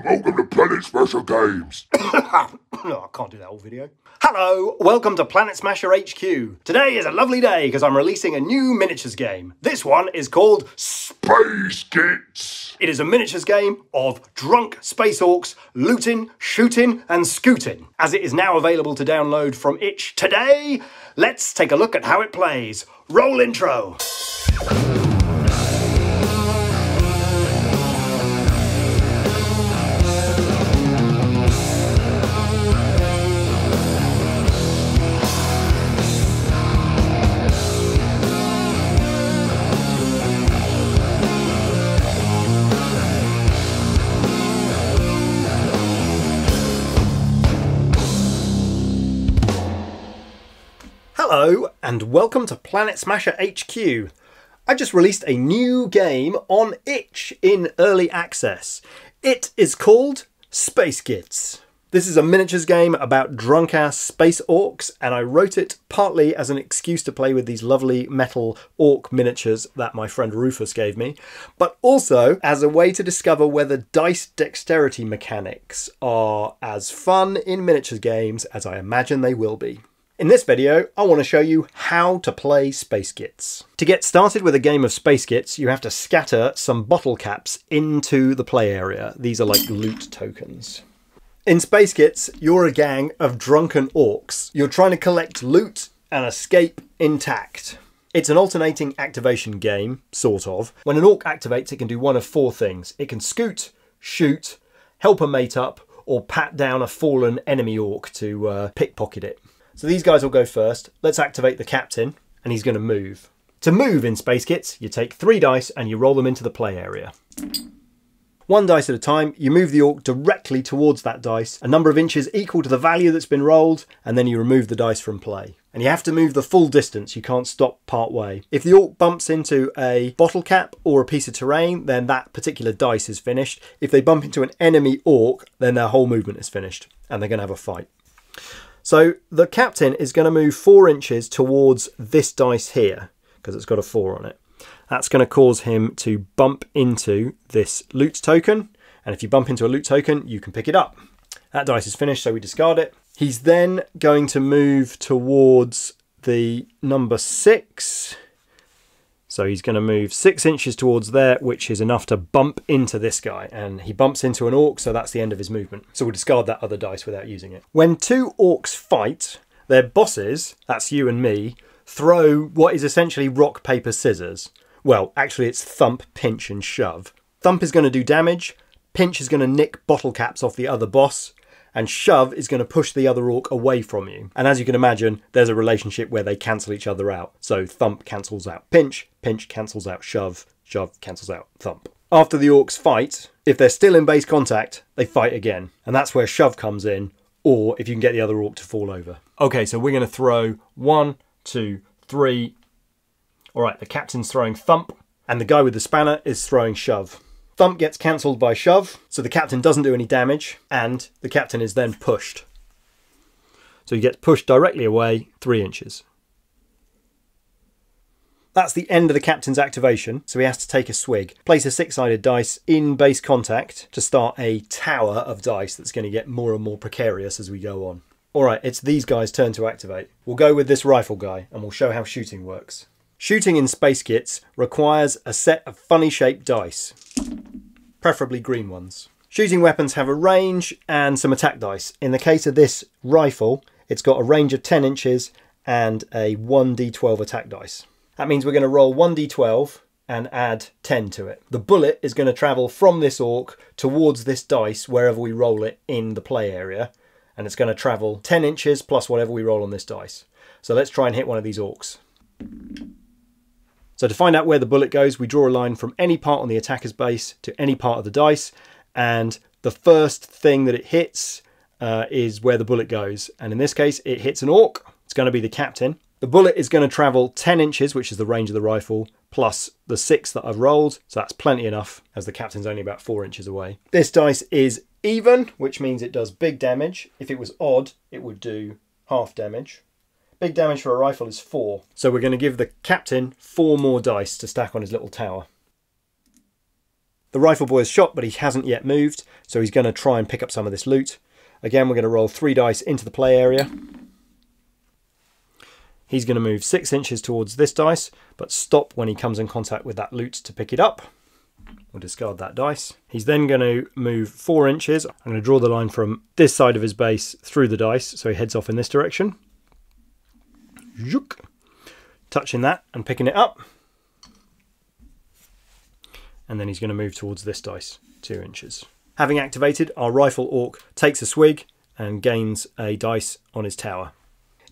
and welcome to Planet Smasher Games. No, I can't do that whole video. Hello, welcome to Planet Smasher HQ. Today is a lovely day because I'm releasing a new miniatures game. This one is called Space GITS. It is a miniatures game of drunk space orcs looting, shooting and scooting. As it is now available to download from itch today, let's take a look at how it plays. Roll intro. Hello and welcome to Planet Smasher HQ. I just released a new game on itch in early access. It is called Space GITS. This is a miniatures game about drunk-ass space orcs, and I wrote it partly as an excuse to play with these lovely metal orc miniatures that my friend Rufus gave me, but also as a way to discover whether dice dexterity mechanics are as fun in miniatures games as I imagine they will be. In this video, I want to show you how to play Space GITS. To get started with a game of Space GITS, you have to scatter some bottle caps into the play area. These are like loot tokens. In Space GITS, you're a gang of drunken orcs. You're trying to collect loot and escape intact. It's an alternating activation game, sort of. When an orc activates, it can do one of four things. It can scoot, shoot, help a mate up, or pat down a fallen enemy orc to pickpocket it. So these guys will go first. Let's activate the captain, and he's going to move. To move in Space GITS, you take 3 dice and you roll them into the play area. 1 dice at a time, you move the orc directly towards that dice, a number of inches equal to the value that's been rolled, and then you remove the dice from play. And you have to move the full distance, you can't stop part way. If the orc bumps into a bottle cap or a piece of terrain, then that particular dice is finished. If they bump into an enemy orc, then their whole movement is finished, and they're going to have a fight. So the captain is going to move 4 inches towards this dice here, because it's got a 4 on it. That's going to cause him to bump into this loot token, and if you bump into a loot token, you can pick it up. That dice is finished, so we discard it. He's then going to move towards the number 6. So he's going to move 6 inches towards there, which is enough to bump into this guy. And he bumps into an orc, so that's the end of his movement. So we'll discard that other dice without using it. When 2 orcs fight, their bosses, that's you and me, throw what is essentially rock, paper, scissors. Well, actually it's thump, pinch and shove. Thump is going to do damage, pinch is going to nick bottle caps off the other boss, and shove is going to push the other orc away from you. And as you can imagine, there's a relationship where they cancel each other out. So thump cancels out pinch, pinch cancels out shove, shove cancels out thump. After the orcs fight, if they're still in base contact, they fight again. And that's where shove comes in, or if you can get the other orc to fall over. Okay, so we're going to throw 1, 2, 3. All right, the captain's throwing thump, and the guy with the spanner is throwing shove. Thump gets cancelled by shove, so the captain doesn't do any damage, and the captain is then pushed. So he gets pushed directly away 3 inches. That's the end of the captain's activation, so he has to take a swig. Place a 6-sided dice in base contact to start a tower of dice that's going to get more and more precarious as we go on. Alright, it's these guys' turn to activate. We'll go with this rifle guy, and we'll show how shooting works. Shooting in Space GITS requires a set of funny shaped dice, preferably green ones. Shooting weapons have a range and some attack dice. In the case of this rifle, it's got a range of 10 inches and a 1d12 attack dice. That means we're going to roll 1d12 and add 10 to it. The bullet is going to travel from this orc towards this dice wherever we roll it in the play area, and it's going to travel 10 inches plus whatever we roll on this dice. So let's try and hit one of these orcs. So to find out where the bullet goes, we draw a line from any part on the attacker's base to any part of the dice, and the first thing that it hits is where the bullet goes. And in this case, it hits an orc. It's going to be the captain. The bullet is going to travel 10 inches, which is the range of the rifle, plus the 6 that I've rolled. So that's plenty enough, as the captain's only about 4 inches away. This dice is even, which means it does big damage. If it was odd, it would do half damage. Big damage for a rifle is 4. So we're going to give the captain 4 more dice to stack on his little tower. The rifle boy is shot, but he hasn't yet moved, so he's going to try and pick up some of this loot. Again, we're going to roll 3 dice into the play area. He's going to move 6 inches towards this dice, but stop when he comes in contact with that loot to pick it up. We'll discard that dice. He's then going to move 4 inches. I'm going to draw the line from this side of his base through the dice, so he heads off in this direction. Touching that and picking it up. And then he's going to move towards this dice, 2 inches. Having activated, our rifle orc takes a swig and gains a dice on his tower.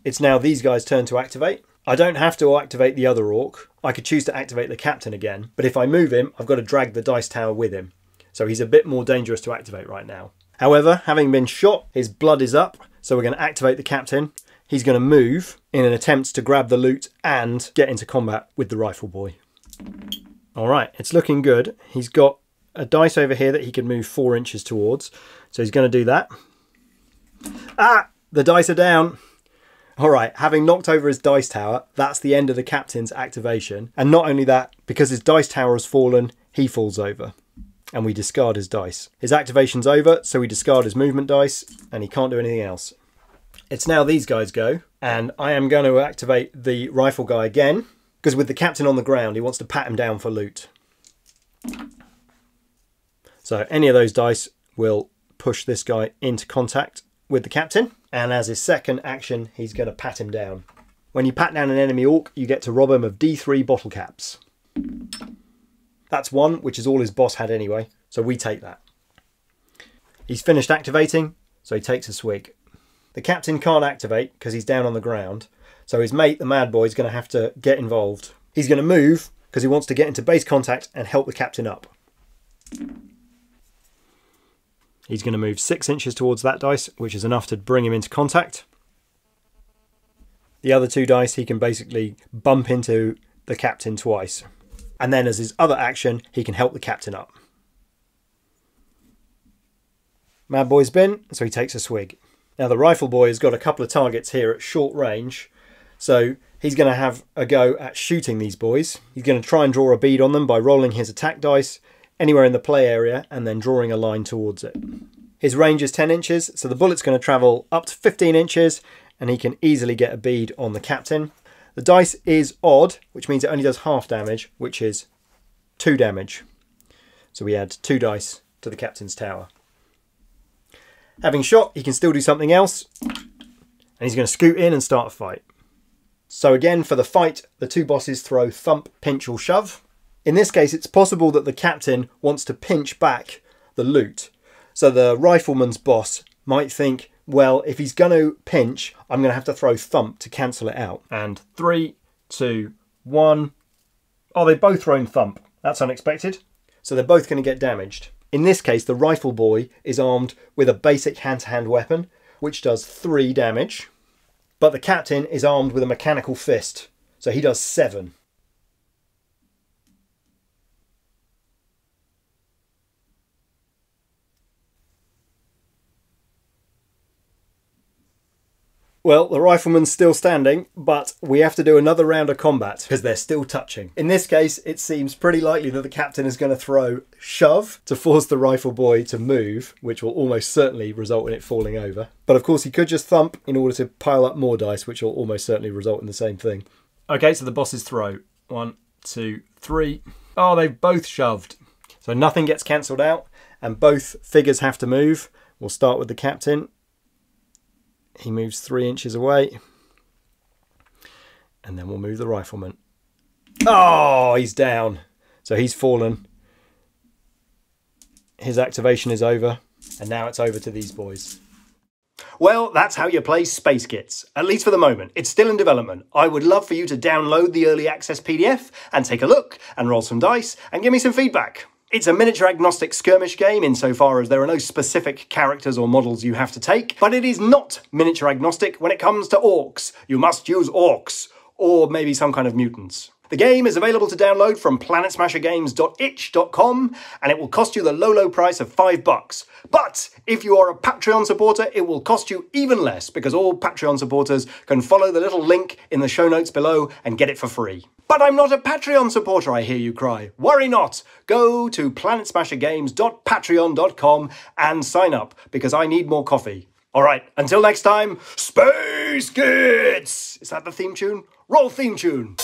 It's now these guys' turn to activate. I don't have to activate the other orc. I could choose to activate the captain again, but if I move him, I've got to drag the dice tower with him. So he's a bit more dangerous to activate right now. However, having been shot, his blood is up, so we're going to activate the captain. He's going to move in an attempt to grab the loot and get into combat with the rifle boy. All right, it's looking good. He's got a dice over here that he can move 4 inches towards, so he's going to do that. Ah, the dice are down. All right, having knocked over his dice tower, that's the end of the captain's activation. And not only that, because his dice tower has fallen, he falls over. And we discard his dice. His activation's over, so we discard his movement dice, and he can't do anything else. It's now these guys go, and I am going to activate the rifle guy again, because with the captain on the ground, he wants to pat him down for loot. So any of those dice will push this guy into contact with the captain. And as his second action, he's going to pat him down. When you pat down an enemy orc, you get to rob him of D3 bottle caps. That's 1, which is all his boss had anyway, so we take that. He's finished activating, so he takes a swig. The captain can't activate because he's down on the ground, so his mate, the mad boy, is going to have to get involved. He's going to move because he wants to get into base contact and help the captain up. He's going to move 6 inches towards that dice, which is enough to bring him into contact. The other 2 dice, he can basically bump into the captain twice. And then as his other action, he can help the captain up. Mad boy's been, so he takes a swig. Now the rifle boy has got a couple of targets here at short range, so he's going to have a go at shooting these boys. He's going to try and draw a bead on them by rolling his attack dice anywhere in the play area and then drawing a line towards it. His range is 10 inches, so the bullet's going to travel up to 15 inches and he can easily get a bead on the captain. The dice is odd, which means it only does half damage, which is 2 damage. So we add 2 dice to the captain's tower. Having shot, he can still do something else, and he's going to scoot in and start a fight. So again, for the fight, the 2 bosses throw thump, pinch or shove. In this case, it's possible that the captain wants to pinch back the loot. So the rifleman's boss might think, well, if he's going to pinch, I'm going to have to throw thump to cancel it out. And 3, 2, 1. Oh, they've both thrown thump. That's unexpected. So they're both going to get damaged. In this case, the rifle boy is armed with a basic hand-to-hand weapon, which does 3 damage. But the captain is armed with a mechanical fist, so he does 7. Well, the rifleman's still standing, but we have to do another round of combat because they're still touching. In this case, it seems pretty likely that the captain is going to throw shove to force the rifle boy to move, which will almost certainly result in it falling over. But of course, he could just thump in order to pile up more dice, which will almost certainly result in the same thing. Okay, so the bosses throw. 1, 2, 3. Oh, they've both shoved. So nothing gets cancelled out, and both figures have to move. We'll start with the captain. He moves 3 inches away. And then we'll move the rifleman. Oh, he's down. So he's fallen. His activation is over. And now it's over to these boys. Well, that's how you play Space GITS, at least for the moment. It's still in development. I would love for you to download the early access PDF and take a look and roll some dice and give me some feedback. It's a miniature agnostic skirmish game insofar as there are no specific characters or models you have to take, but it is not miniature agnostic when it comes to orcs. You must use orcs, or maybe some kind of mutants. The game is available to download from planetsmashergames.itch.com, and it will cost you the low price of $5. But if you are a Patreon supporter, it will cost you even less, because all Patreon supporters can follow the little link in the show notes below and get it for free. But I'm not a Patreon supporter, I hear you cry. Worry not. Go to planetsmashergames.patreon.com and sign up, because I need more coffee. All right, until next time, Space GITS! Is that the theme tune? Roll theme tune!